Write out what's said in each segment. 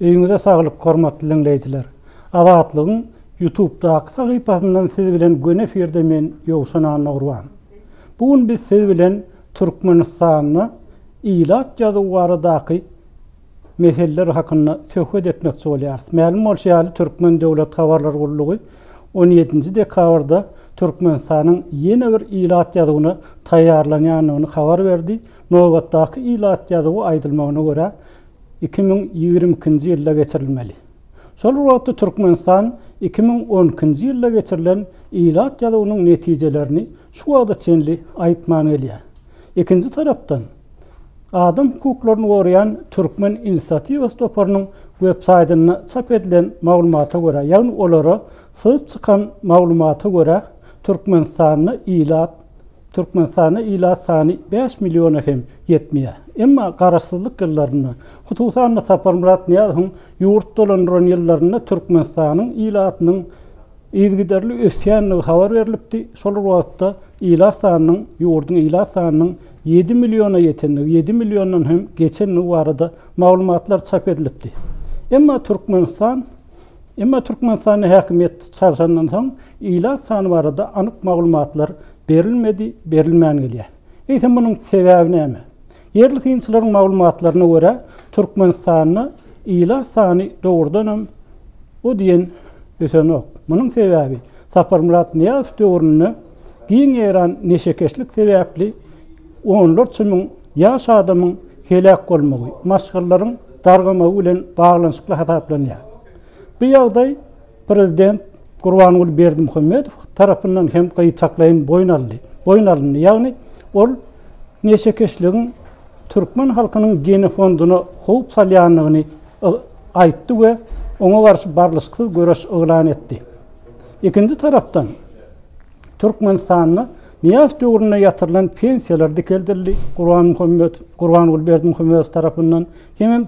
Öýüňize saglyk hormatly dinleýijiler. Azatlygyň YouTube'daky sahypasyndan siz bilen göne eferde men Ýowşan Anagurwan. Bugun biz siz bilen Türkmenistanyny ilat ýazyw baradaky meseleler hakynda söhbet etmekçi bolýarys. Ma'lum bolýar, Türkmen Döwlet Habarlar Gurulugy 17 dekabrda Türkmenistanyň ýene bir ilat ýazywyny taýýarlanýanyny habar berdi. Nowatdaky ilat ýazywy aýdylmagyna görä 2022-nji ýylda geçirilmeli. Şol wagtda Türkmenistan 2012-nji ýylda geçirilen ilat ýazywynyň netijelerini şu wagtda çenli aýtman gelýär. Ikinji tarapdan adam hukuklaryny gorayan Türkmen inisiatiwa toparynyň web-saýtyna çap edilen maglumata görä, ýagny olara syp çykan maglumata görä Türkmenistanyň ilat sany 5 milyona hem ýetmeýär. Emma garaşsyzlyk ýyllaryny, hususan Saparmurat Niýazowyň ýurt dolandyran ýyllaryna Türkmenistanyň ilatynyň ýygyderli ösýänligi habar berilipdi. Şol wagtda ilat sanynyň, ýurdun ilat sanynyň 7 milyona ýetenligi, 7 milyondan hem geçenligi barada maglumatlar çap edilipdi. Emma Türkmenistanyň häkimet çarşandan soň ilat sany barada anyk maglumatlar berilmän gelýär. Eýsem munyň sebäbi näme? Yerli synçylaryň maglumatlaryna görä Türkmenistanyň ilat sany dogrudan o diýen ösenok. Munyň sebäbi Saparmurat Niýazow döwrüne giň ýaran neşekeşlik sebäpli onlarça müň ýaş adamyň helak bolmagy, maşgallaryň dargamagy bilen baglanyşykly hasaplanýar. Bu ýagdaý Prezident Gurbanguly Berdimuhammedow tarapyndan hem gyýtaklaýyn boýun alyndy. Ýagny ol neşekeşligiň Türkmen halkynyň geni fonduny howp salýanlygyny aýtdy we oňa garşy barlyşyksy göreş eglan etdi. Ikinji tarapdan Türkmenistanyň Niýazow döwrüne ýatyrylan pensiýalar dikeldirli Gurbanguly Berdimuhammedow tarapyndan hem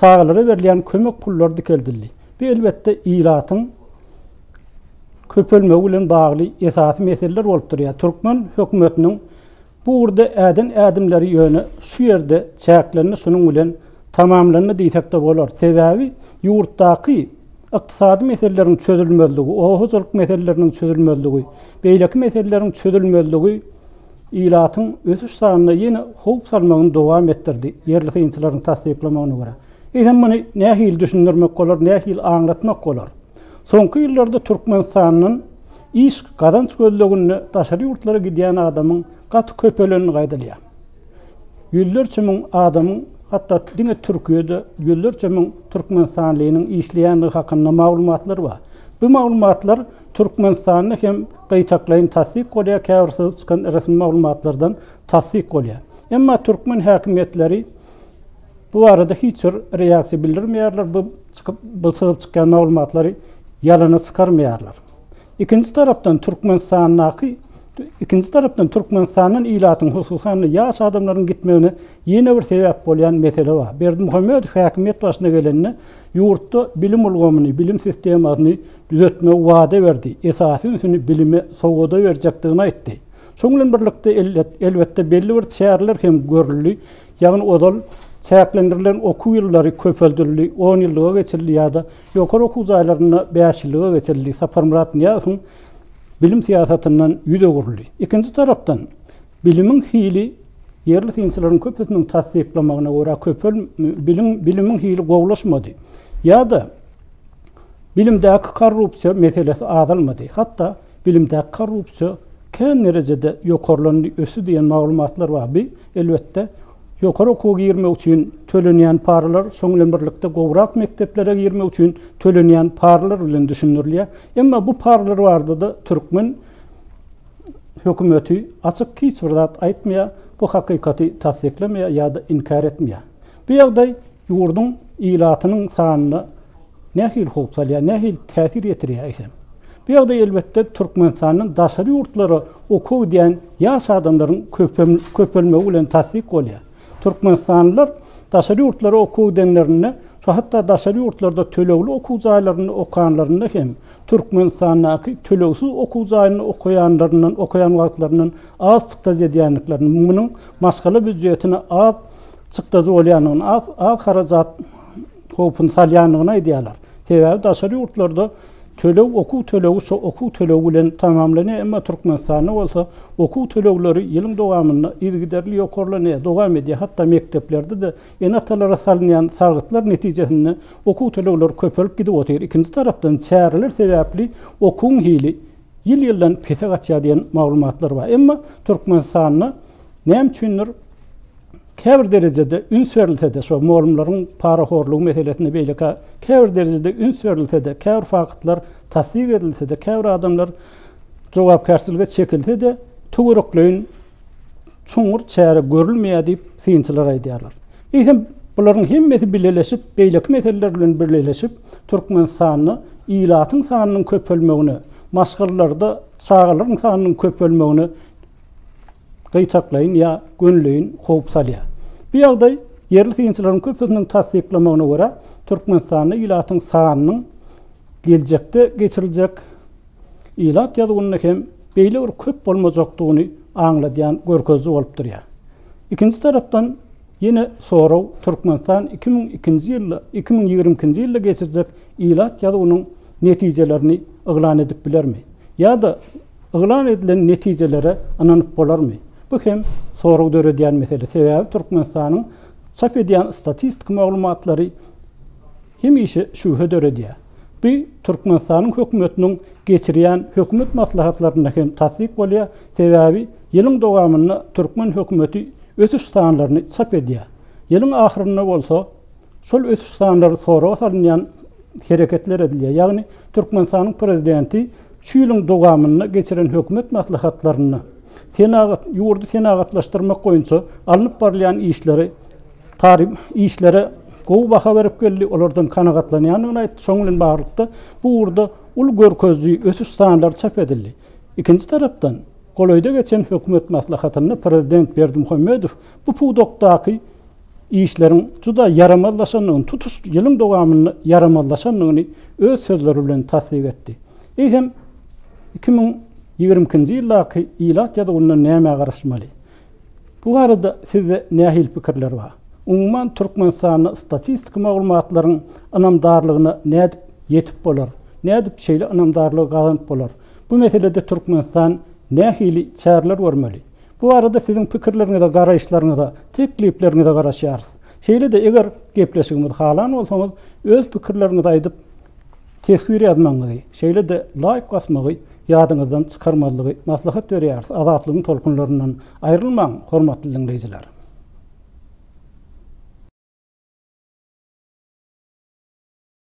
çağalara berilýän kömek pullary dikeldirli. Bu elbetde ilatyň köpelmegi bilen bagly esasy meseleler bolup durýar. Türkmen hökümetiniň bu urda ädimleri ýöne şu ýerde çäklerini şunuň bilen tamamlanyny diýsek de bolar. Sebäbi ýurtdaky ykdysady meseleleriň çözülmezligi, ohuçylyk meseleleriniň çözülmezligi, beýleki meseleleriň çözülmezligi ilatyň ösüş sanyna ýene howp salmagyny dowam etdirdi. Yerli synçylaryň tasdiklamagyna görä. Eýsem muny nähil düşündirmek bolar, nähil aňlatmak bolar. Soňky ýyllarda Türkmenistanyň iş gadanç gözlegini daşary ýurtlara gidýän adamyň gaty köpelenini gaýdalýar. Ýüllerçe müň adamyň hatda diňe Türkiýede ýüllerçe müň Türkmenistanlynyň işleýänligi hakynda maglumatlar bar. Bu maglumatlar Türkmenistanyny hem gyýtaklaýyn tasdik bolýar, käwirsiz çykan resmi maglumatlardan tasdik bolýar. Emma Türkmen häkimetleri bu arada hiç bir reaksiýa bildirmeýärler, bu çykyp çykan maglumatlary ýalana çykarmaýarlar. Ikinji tarapdan Türkmenistanyň ilatyň hususan ýaş adamlaryň gitmegine ýene bir sebäp bolýan mesele bar. Berdimuhammedow häkimet başyna gelende ýurtda bilim ulgamyny, bilim sistemasyny düzeltme wada berdi. Esasy şunu bilime sowgada berjekdigini aýtdy. Şoň bilen birlikde elbetde belli bir çäreler hem görüldi. Ýagny odal çäklendirilen okuw ýyllary köpeldirildi, 10 ýyllyga geçirildi ýa-da ýokary okuw jaýlaryna 5 ýyllyga geçirildi. Saparmurat Niýazowyň bilim siýasatyndan ýüze gurildi. Ikinji tarapdan bilimiň hili yerli synçylaryň köpüsiniň tasdiklamagyna görä bilimiň hili gowlaşmady. Ýa-da bilimdäki korrupsiýa meselesi azalmady. Hatda bilimdäki korrupsiýa kän derejede ýokarlandy, ösü diýen maglumatlar bar. Elbetde ýokary okuwga girmek üçin tölenýän paralar, şoň bilen birlikde gowrak mekteplere girmek üçin tölenýän paralar bilen düşünülýär. Emma bu paralar bardyda Türkmen hökümeti açyk hiç bir zat aýtmaýar, bu hakykaty tasdiklemeýär ýa-da inkar etmeýär. Bu ýagdaý ýurdun ilatynyň sanyny nähil howp salýar, nähil täsir ýetirýär. Bu ýagdaý elbetde Türkmenistanyň daşary ýurtlary okuw diýen ýaş adamlaryň köpelmegi bilen tasdik bolýar. Türkmenistanlılar daşary ýurtlara okuw denlerini, hatda daşary ýurtlarda tölegli okuw jaýlaryny okanlaryny hem Türkmenistanyň tölegsiz okuw jaýyny okayan wagtlarynyň az çykdaz edýänliklerini, munyň maşgala büdjetine az çykdaz bolýanyny, az harajat hopun salyanlığına ideyalar. Sebäbi daşary ýurtlarda tölew okuw tölewi şo okuw tölewi bilen tamamlanýar, emma Türkmenistanda bolsa okuw tölegleri ýylyň dowamyny izgiderli ýokurlanýar, dowam edýär. Hatda mekteplerde de enatalara salynýan sargytlar netijesinde okuw tölegleri köpelip gidip otyr. Ikinji tarapdan çäreler sebäpli okuň hili ýyl-ýyldan pese gaçýar diýen maglumatlar bar. Emma Türkmenistanda näme üçindir käbir derejede üns berilse-de şo molumlaryň paraxorlugy meselesine beýleka käbir derejede üns berilse-de, käbir fakatlar tasdik edilse-de, käbir adamlar jogapkarçylyga çekilse-de töwerekleýin çuňur çäre görülmeýär diýip synçylar aýdýarlar. Eýsem bularyň hemmesi birleşip, beýleki meseleler bilen birleşip Türkmenistanyny ilatyň sanynyň köpelmegine, maşgallarda çağalaryň sanynyň köpelmegine gaytaklaýyn ýa gönleýin hop salýar. Bu ýagdaý yerli synçylaryň köpüsiniň tasdiklamagyna görä Türkmenistanyň ilatyň sanynyň geljekde geçiriljek ilat ýadygyny hem beýle bir köp bolmajakdygyny aňladýan görkezli bolup durýar. Ikinji tarapdan ýene soraw Türkmenistan 2002-nji ýylda 2020-nji ýylda geçirjek ilat ýadygynyň netijelerini yglan edip bilermi? Ýa-da yglan edilen netijelere ananyp bolarmy? Bu hem soraw döredýän mesele. Sebäbi Türkmenistanyň çap edýän statistik maglumatlary hemişe şübhe döredýär. Bu Türkmenistanyň hökümetiniň geçirýän hökümet maslahatlaryna hem tasdik bolýar. Sebäbi ýylyň dowamyny Türkmen hökümeti ötüş sanlaryny çap edýär. Ýylyň ahyryna bolsa şol ötüş sanlary soraw salynýan hereketler edilýär. Ýagny Türkmenistanyň prezidenti şu ýylyň dowamyny geçiren hökümet maslahatlaryny ýurdu senagatlaşdyrmak goýunça alınıp barlayan işlere gowy baha berip geldi, olardan kanagatlanýanyny aýtdy. Şoň bilen baglykda bu ýurda ul görkezli ötüş sanlary çap edildi. Ikinji tarapdan Goloýda geçen hökümet maslahatyny prezident Berdimuhammedow bu pudokdaky işleriň juda yaramallaşanyny, tutuş ýylyň dowamyny yaramallaşanyny öz sözleri bilen tasdik etdi. Hem 2020-nji ýyldaky ilat ýadygyny näme garaşmaly? Bu arada sizde nähil pikirler bar? Umumyň Türkmenistanyň statistik maglumatlaryň anamdarlygyna nädip ýetip bolar? Nädip şeýle anamdarlygy gazanyp bolar? Bu meselede Türkmenistan nähili çäreler görmeli? Bu arada sizin pikirleriňize, garaýşlaryňyza, teklipleriňize garaşýarys. Şeýle de eger gepleşigimiz halan bolsaňyz öz pikirleriňizi aýdyp tesbir ýazmaňyzy, şeýle de laýyk basmagy ýadyňyzdan çykarmalygy maslahat berýärsiz. Azatlygyň tolkunlaryndan aýrylmaň, hormatly dinleýijiler.